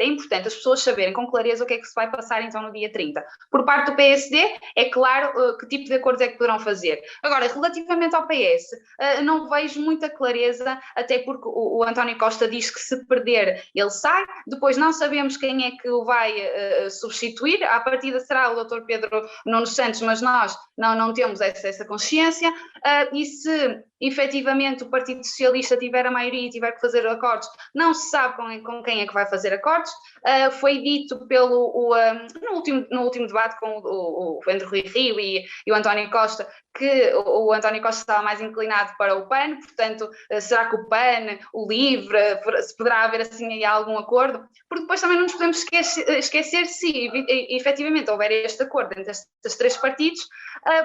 é importante as pessoas saberem com clareza o que é que se vai passar então no dia 30. Por parte do PSD, é claro que tipo de acordos é que poderão fazer. Agora, relativamente ao PS, não vejo muita clareza, até porque o António Costa diz que se perder, ele sai, depois não sabemos quem é que o vai substituir, à partida será o Dr. Pedro Nuno Santos, mas nós não temos essa consciência, e se efetivamente o Partido Socialista tiver a maioria e tiver que fazer acordos, não se sabe com quem é que vai fazer acordos. Foi dito no último debate com o André Rui Rio e o António Costa, que o António Costa estava mais inclinado para o PAN, portanto, será que o PAN, o LIVRE, se poderá haver assim aí algum acordo? Porque depois também não nos podemos esquecer se efetivamente houver este acordo entre estes três partidos,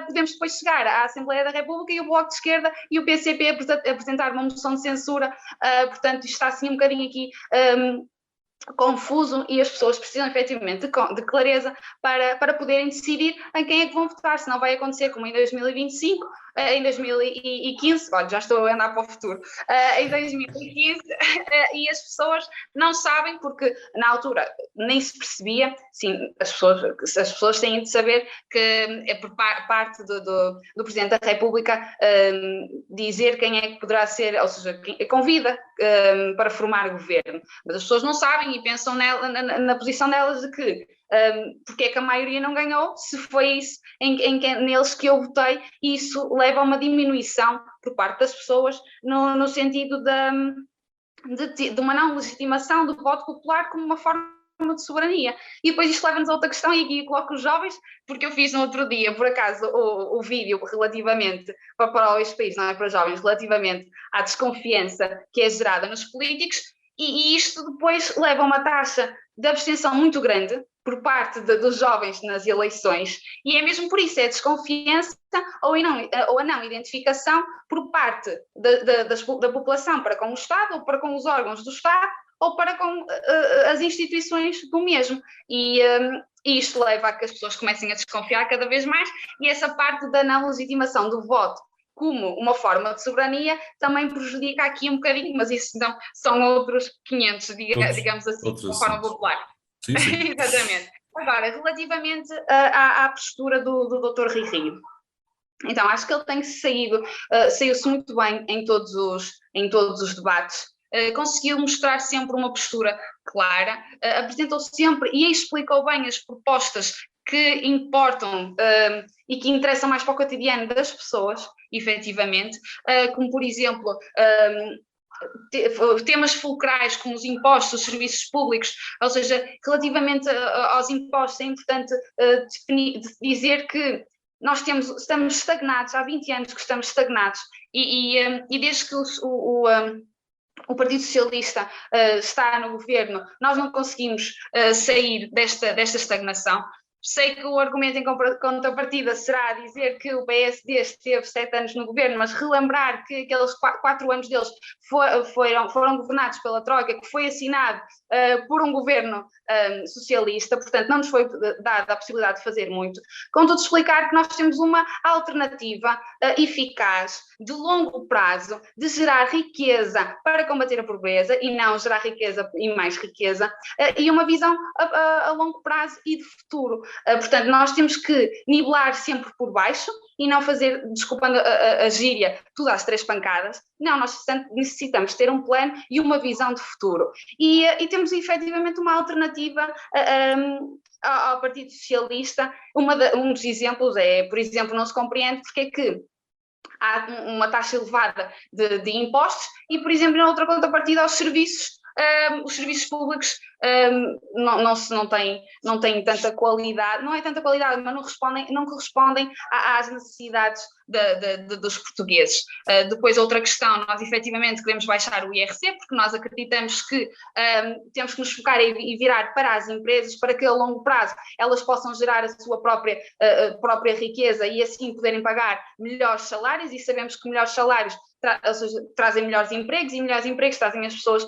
podemos depois chegar à Assembleia da República e o Bloco de Esquerda e o PCP apresentar uma moção de censura, portanto, isto está assim um bocadinho aqui confuso e as pessoas precisam efetivamente de clareza para poderem decidir em quem é que vão votar, senão vai acontecer como em 2025, em 2015, olha, já estou a andar para o futuro, em 2015, e as pessoas não sabem, porque na altura nem se percebia, sim, as pessoas têm de saber que é por parte do Presidente da República dizer quem é que poderá ser, ou seja, quem convida para formar governo, mas as pessoas não sabem e pensam na posição delas de que porque é que a maioria não ganhou, se foi isso neles que eu votei, e isso leva a uma diminuição por parte das pessoas no sentido de uma não legitimação do voto popular como uma forma de soberania. E depois isto leva-nos a outra questão, e aqui eu coloco os jovens, porque eu fiz no outro dia, por acaso, o vídeo relativamente, para este país, não é para jovens, relativamente à desconfiança que é gerada nos políticos, e isto depois leva a uma taxa de abstenção muito grande por parte dos jovens nas eleições, e é mesmo por isso, é a desconfiança ou a não identificação por parte da população para com o Estado, ou para com os órgãos do Estado, ou para com as instituições do mesmo, e isto leva a que as pessoas comecem a desconfiar cada vez mais, e essa parte da não legitimação do voto como uma forma de soberania também prejudica aqui um bocadinho, mas isso não, são outros 500, digamos assim, de uma forma popular. Sim, sim. Exatamente. Agora, relativamente à postura do Dr. Rui Rio. Então, acho que ele tem saiu-se muito bem em todos os debates, conseguiu mostrar sempre uma postura clara, apresentou sempre e explicou bem as propostas que importam e que interessam mais para o cotidiano das pessoas, efetivamente, como por exemplo temas fulcrais como os impostos, os serviços públicos, ou seja, relativamente aos impostos é importante dizer que nós estamos estagnados, há 20 anos que estamos estagnados, e desde que o Partido Socialista está no governo, nós não conseguimos sair desta estagnação. Sei que o argumento em contrapartida será dizer que o PSD esteve 7 anos no governo, mas relembrar que aqueles 4 anos deles foram governados pela Troika, que foi assinado por um governo socialista, portanto não nos foi dada a possibilidade de fazer muito. Contudo, explicar que nós temos uma alternativa eficaz, de longo prazo, de gerar riqueza para combater a pobreza e não gerar riqueza e mais riqueza, e uma visão a longo prazo e de futuro. Portanto, nós temos que nivelar sempre por baixo e não fazer, desculpando a gíria, tudo às 3 pancadas. Não, nós necessitamos ter um plano e uma visão de futuro. E temos efetivamente uma alternativa ao Partido Socialista. Um dos exemplos é, por exemplo, não se compreende porque é que há uma taxa elevada de impostos e, por exemplo, na outra contrapartida aos serviços, os serviços públicos não têm tanta qualidade, não é tanta qualidade, mas não correspondem às necessidades dos portugueses. Depois, outra questão, nós efetivamente queremos baixar o IRC, porque nós acreditamos que temos que nos focar e virar para as empresas, para que a longo prazo elas possam gerar a sua própria riqueza e assim poderem pagar melhores salários, e sabemos que melhores salários trazem melhores empregos, e melhores empregos trazem as pessoas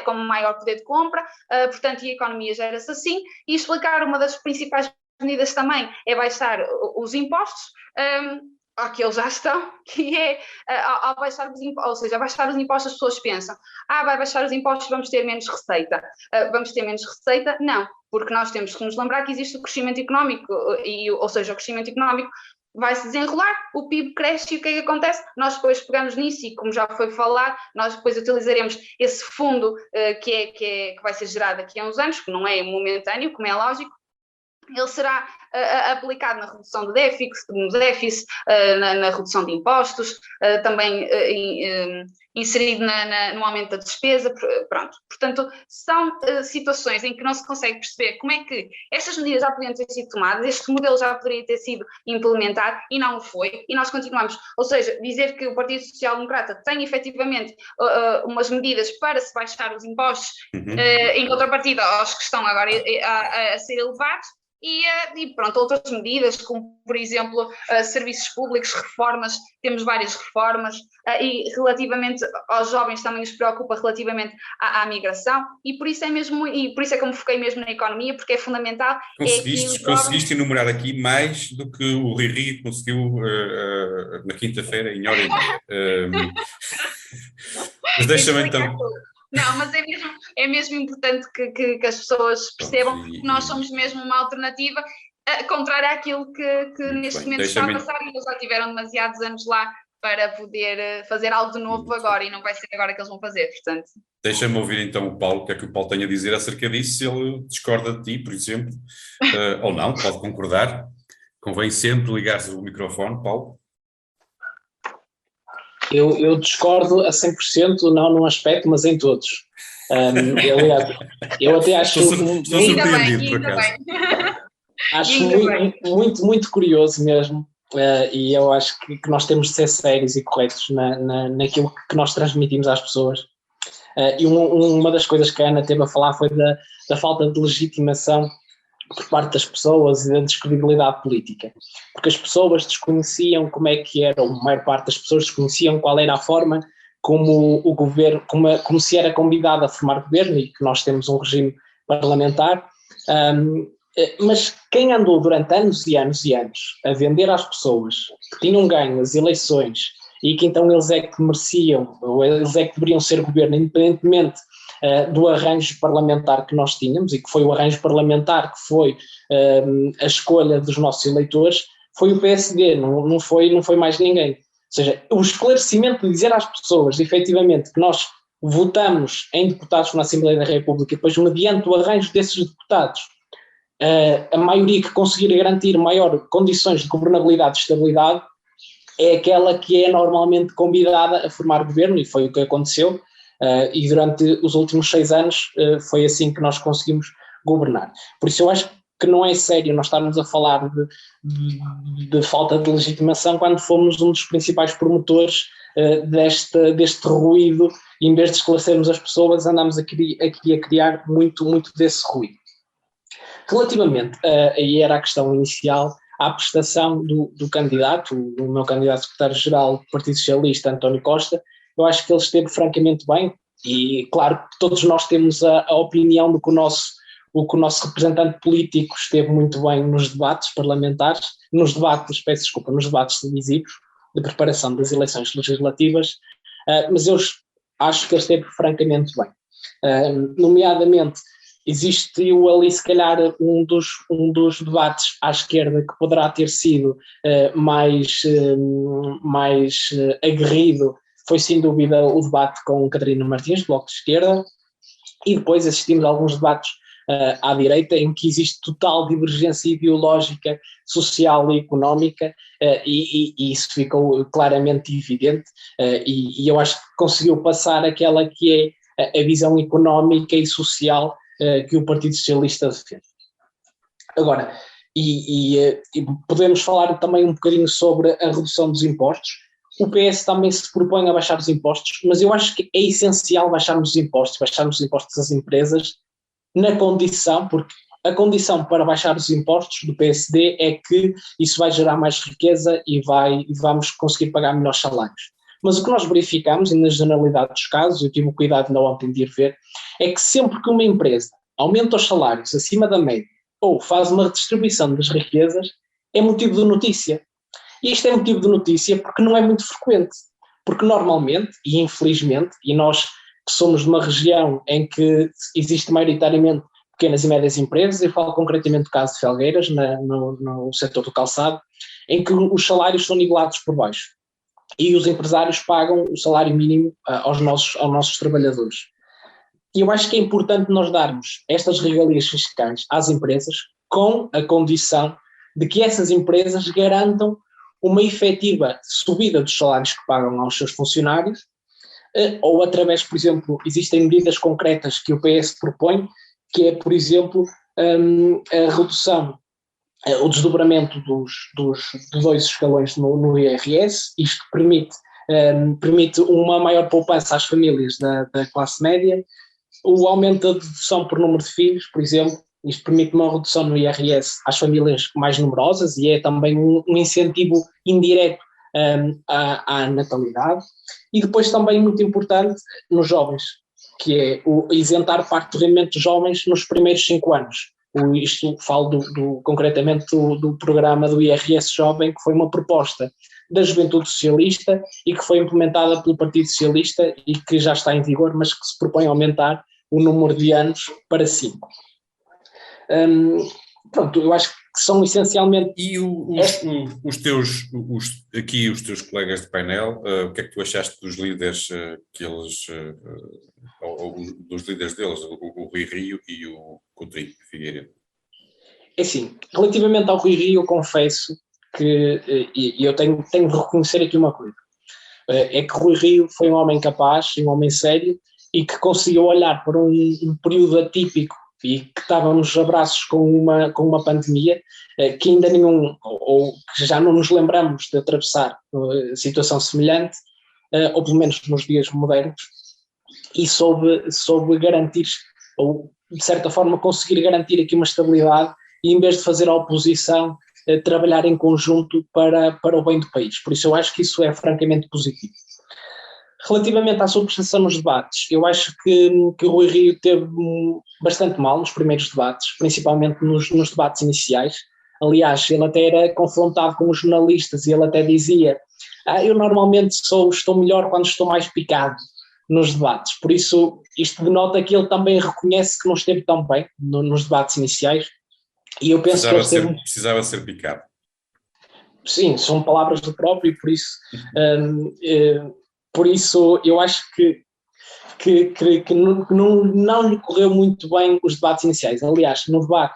com maior poder de compra, portanto, e a economia gera-se assim, e explicar uma das principais medidas também é baixar os impostos, que eles já estão, que é ao baixar os impostos, ou seja, a baixar os impostos as pessoas pensam, vai baixar os impostos, vamos ter menos receita. Vamos ter menos receita? Não, porque nós temos que nos lembrar que existe o crescimento económico, ou seja, o crescimento económico vai se desenrolar, o PIB cresce e o que é que acontece? Nós depois pegamos nisso e, como já foi falado, nós depois utilizaremos esse fundo que vai ser gerado daqui a uns anos, que não é momentâneo, como é lógico. Ele será aplicado na redução do déficit, na redução de impostos, também inserido no aumento da despesa, pronto. Portanto, são situações em que não se consegue perceber como é que estas medidas já podiam ter sido tomadas, este modelo já poderia ter sido implementado e não o foi, e nós continuamos. Ou seja, dizer que o Partido Social Democrata tem efetivamente umas medidas para se baixar os impostos, em contrapartida aos que estão agora a ser elevados, e pronto, outras medidas, como por exemplo serviços públicos, reformas, temos várias reformas, e relativamente aos jovens também nos preocupa relativamente à migração, e por isso é que eu me foquei mesmo na economia, porque é fundamental. Conseguiste enumerar aqui mais do que o Riri conseguiu na quinta-feira, em hora e meia. Mas deixa-me então... Não, mas é mesmo importante que as pessoas percebam que nós somos mesmo uma alternativa contrária àquilo que neste momento está a passar, e eles já tiveram demasiados anos lá para poder fazer algo de novo agora, e não vai ser agora que eles vão fazer, portanto. Deixa-me ouvir então o Paulo, o que é que o Paulo tem a dizer acerca disso, se ele discorda de ti, por exemplo, ou não, pode concordar. Convém sempre ligar-se o microfone, Paulo. Eu discordo a 100%, não num aspecto, mas em todos. Aliás, eu até acho... Estou surpreendido, por acaso. Acho muito, muito curioso mesmo, e eu acho que nós temos de ser sérios e corretos naquilo que nós transmitimos às pessoas. E uma das coisas que a Ana teve a falar foi da falta de legitimação por parte das pessoas e da descredibilidade política, porque as pessoas desconheciam como é que era, ou a maior parte das pessoas desconheciam qual era a forma como o governo, como se era convidado a formar governo, e que nós temos um regime parlamentar, mas quem andou durante anos e anos e anos a vender às pessoas que tinham ganho as eleições e que então eles é que mereciam, ou eles é que deveriam ser governo, independentemente do arranjo parlamentar que nós tínhamos, e que foi o arranjo parlamentar que foi a escolha dos nossos eleitores, foi o PSD, não foi mais ninguém. Ou seja, o esclarecimento de dizer às pessoas, efetivamente, que nós votamos em deputados na Assembleia da República, e depois, mediante o arranjo desses deputados, a maioria que conseguir garantir maior condições de governabilidade e estabilidade é aquela que é normalmente convidada a formar governo, e foi o que aconteceu. E durante os últimos 6 anos foi assim que nós conseguimos governar. Por isso eu acho que não é sério nós estarmos a falar de falta de legitimação quando fomos um dos principais promotores deste ruído, e em vez de esclarecermos as pessoas, andamos aqui a criar muito, muito desse ruído. Relativamente, aí era a questão inicial, à prestação do candidato, o meu candidato secretário-geral do Partido Socialista, António Costa. Eu acho que ele esteve francamente bem, e claro que todos nós temos a opinião de que o nosso representante político esteve muito bem nos debates parlamentares, nos debates televisivos de preparação das eleições legislativas, mas eu acho que ele esteve francamente bem. Nomeadamente, existiu ali se calhar um dos debates à esquerda que poderá ter sido mais aguerrido, foi sem dúvida o debate com Catarina Martins, do Bloco de Esquerda, e depois assistimos a alguns debates à direita em que existe total divergência ideológica, social e económica, e isso ficou claramente evidente, e eu acho que conseguiu passar aquela que é a visão económica e social que o Partido Socialista defende. Agora, e podemos falar também um bocadinho sobre a redução dos impostos. O PS também se propõe a baixar os impostos, mas eu acho que é essencial baixarmos os impostos às empresas, na condição, porque a condição para baixar os impostos do PSD é que isso vai gerar mais riqueza e vamos conseguir pagar melhores salários. Mas o que nós verificamos, e na generalidade dos casos, eu tive o cuidado ainda ontem de ir ver, é que sempre que uma empresa aumenta os salários acima da média ou faz uma redistribuição das riquezas, é motivo de notícia. E isto é motivo de notícia porque não é muito frequente, porque normalmente, e infelizmente, e nós que somos de uma região em que existe maioritariamente pequenas e médias empresas, eu falo concretamente do caso de Felgueiras, no setor do calçado, em que os salários são nivelados por baixo e os empresários pagam o salário mínimo aos nossos trabalhadores. E eu acho que é importante nós darmos estas regalias fiscais às empresas com a condição de que essas empresas garantam uma efetiva subida dos salários que pagam aos seus funcionários, ou através, por exemplo, existem medidas concretas que o PS propõe, que é, por exemplo, a redução, o desdobramento de 2 escalões no IRS. Isto permite uma maior poupança às famílias da classe média, o aumento da dedução por número de filhos, por exemplo. Isto permite uma redução no IRS às famílias mais numerosas e é também um incentivo indireto à natalidade. E depois também muito importante nos jovens, que é o isentar parte do rendimento dos jovens nos primeiros 5 anos. Isto falo concretamente do programa do IRS Jovem, que foi uma proposta da Juventude Socialista e que foi implementada pelo Partido Socialista e que já está em vigor, mas que se propõe aumentar o número de anos para 5. Pronto, eu acho que são essencialmente... E os teus colegas de painel, o que é que tu achaste dos líderes ou dos líderes deles, o Rui Rio e o Coutinho Figueiredo? É assim, relativamente ao Rui Rio, eu confesso que, e eu tenho de reconhecer aqui uma coisa, é que Rui Rio foi um homem capaz, um homem sério, e que conseguiu olhar para um período atípico e que estávamos abraços com uma pandemia que ainda ou que já não nos lembramos de atravessar situação semelhante, ou pelo menos nos dias modernos, e soube garantir, ou de certa forma conseguir garantir aqui uma estabilidade e em vez de fazer a oposição, trabalhar em conjunto para o bem do país. Por isso eu acho que isso é francamente positivo. Relativamente à sua prestação nos debates, eu acho que o Rui Rio teve bastante mal nos primeiros debates, principalmente nos debates iniciais. Aliás, ele até era confrontado com os jornalistas e ele até dizia: eu normalmente estou melhor quando estou mais picado nos debates. Por isso, isto denota que ele também reconhece que não esteve tão bem nos debates iniciais. E eu penso precisava ser picado. Sim, são palavras do próprio, por isso... Por isso, eu acho que não lhe correu muito bem os debates iniciais. Aliás, no debate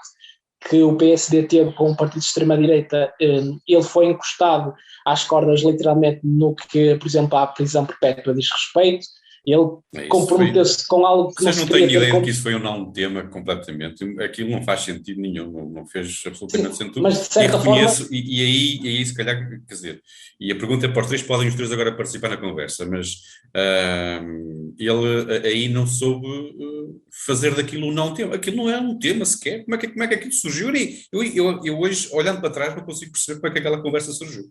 que o PSD teve com o partido de extrema-direita, ele foi encostado às cordas literalmente no que, por exemplo, à prisão perpétua diz respeito. Ele comprometeu-se com algo que vocês não têm ideia de que isso foi um não tema completamente. Aquilo não faz sentido nenhum, não fez absolutamente sentido. Mas de certa forma... E aí se calhar, quer dizer, e a pergunta é para os três, podem os três agora participar na conversa, mas ele aí não soube fazer daquilo um não tema. Aquilo não é um tema sequer. Como é que aquilo surgiu? Eu hoje, olhando para trás, não consigo perceber como é que aquela conversa surgiu.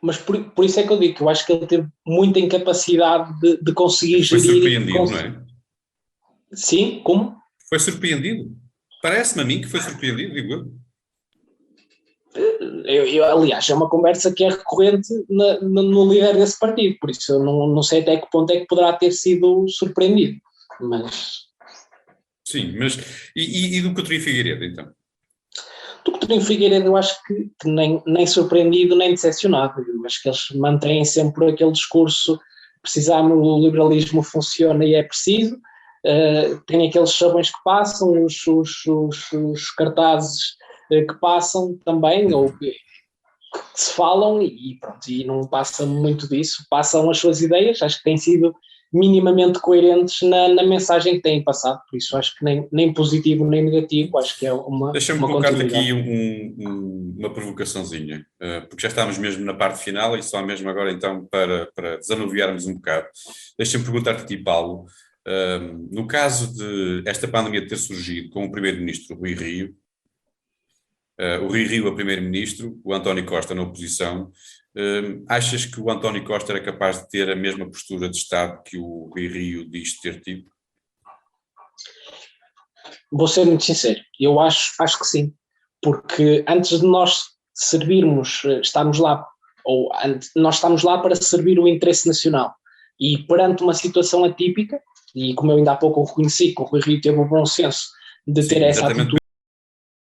Mas por isso é que eu digo que eu acho que ele teve muita incapacidade de conseguir gerir... Foi surpreendido, não é? Sim, como? Foi surpreendido. Parece-me a mim que foi surpreendido, digo eu. Aliás, é uma conversa que é recorrente no líder desse partido, por isso eu não sei até que ponto é que poderá ter sido surpreendido, mas... Sim, mas... E do Coutinho Figueiredo, então? Do Coutinho Figueiredo eu acho que nem surpreendido nem decepcionado. Eu acho que eles mantêm sempre aquele discurso: precisamos, o liberalismo funciona e é preciso. Tem aqueles chavões que passam, os cartazes que passam também, ou que se falam, e pronto, e não passa muito disso. Passam as suas ideias, acho que têm sido minimamente coerentes na mensagem que têm passado, por isso acho que nem positivo nem negativo, acho que é uma... Deixa-me colocar-te aqui uma provocaçãozinha, porque já estamos mesmo na parte final e só mesmo agora então para desanuviarmos um bocado. Deixa-me perguntar-te aqui, Paulo, no caso de esta pandemia ter surgido com o primeiro-ministro Rui Rio, o Rui Rio a primeiro-ministro, o António Costa na oposição, achas que o António Costa era capaz de ter a mesma postura de Estado que o Rui Rio diz ter tido? Vou ser muito sincero, eu acho que sim, porque antes de nós servirmos, estarmos lá nós estamos lá para servir o interesse nacional. E perante uma situação atípica, e como eu ainda há pouco reconheci que o Rui Rio teve o bom senso de ter essa atitude,